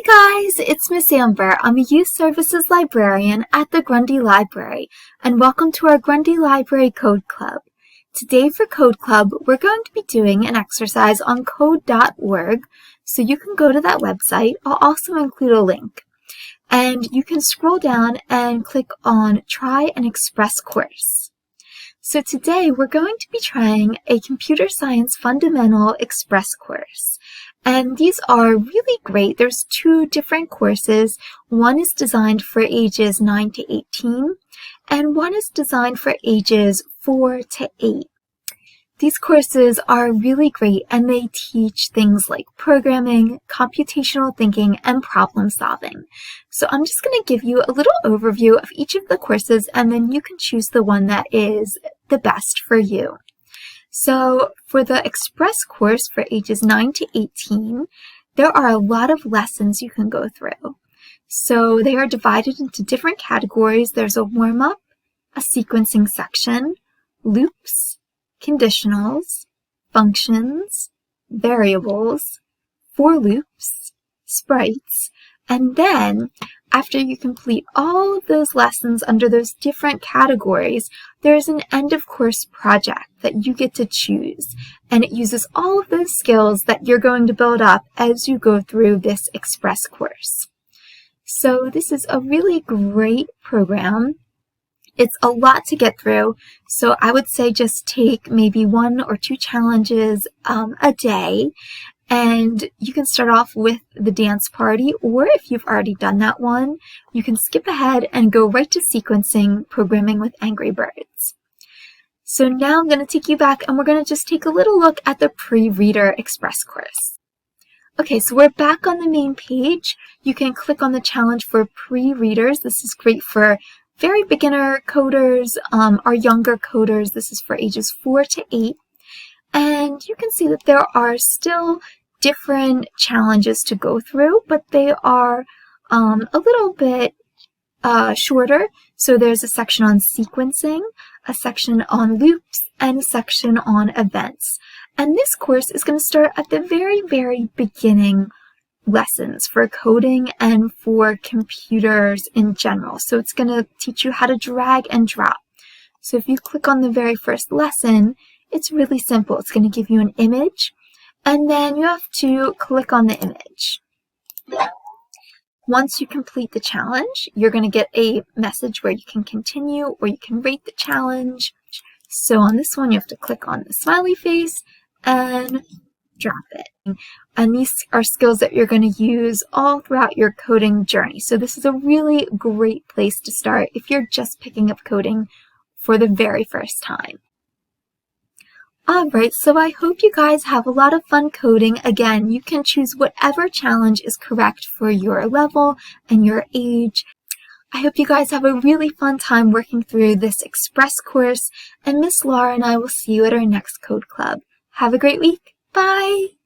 Hi guys, it's Miss Amber. I'm a Youth Services Librarian at the Grundy Library, and welcome to our Grundy Library Code Club. Today for Code Club, we're going to be doing an exercise on code.org, so you can go to that website. I'll also include a link. And you can scroll down and click on Try an Express Course. So today we're going to be trying a Computer Science Fundamental Express course. And these are really great. There's two different courses. One is designed for ages 9 to 18, and one is designed for ages 4 to 8. These courses are really great, and they teach things like programming, computational thinking, and problem solving. So I'm just going to give you a little overview of each of the courses, and then you can choose the one that is the best for you. So for the Express course for ages 9 to 18, there are a lot of lessons you can go through. So they are divided into different categories. There's a warm-up, a sequencing section, loops, conditionals, functions, variables, for loops, sprites, and then after you complete all of those lessons under those different categories, there's an end-of-course project that you get to choose, and it uses all of those skills that you're going to build up as you go through this Express course. So this is a really great program. It's a lot to get through, so I would say just take maybe 1 or 2 challenges a day. And you can start off with the dance party, or if you've already done that one, you can skip ahead and go right to sequencing, programming with Angry Birds. So now I'm going to take you back and we're going to just take a little look at the Pre-Reader Express course. Okay, so we're back on the main page. You can click on the challenge for pre-readers. This is great for very beginner coders, or younger coders. This is for ages 4 to 8. And you can see that there are still different challenges to go through, but they are a little bit shorter. So there's a section on sequencing, a section on loops, and a section on events. And this course is going to start at the very, very beginning lessons for coding and for computers in general. So it's going to teach you how to drag and drop. So if you click on the very first lesson, it's really simple. It's going to give you an image, and then you have to click on the image. Once you complete the challenge, you're going to get a message where you can continue or you can rate the challenge. So on this one, you have to click on the smiley face and drop it. And these are skills that you're going to use all throughout your coding journey. So this is a really great place to start if you're just picking up coding for the very first time. Alright, so I hope you guys have a lot of fun coding. Again, you can choose whatever challenge is correct for your level and your age. I hope you guys have a really fun time working through this Express course, and Miss Laura and I will see you at our next Code Club. Have a great week. Bye!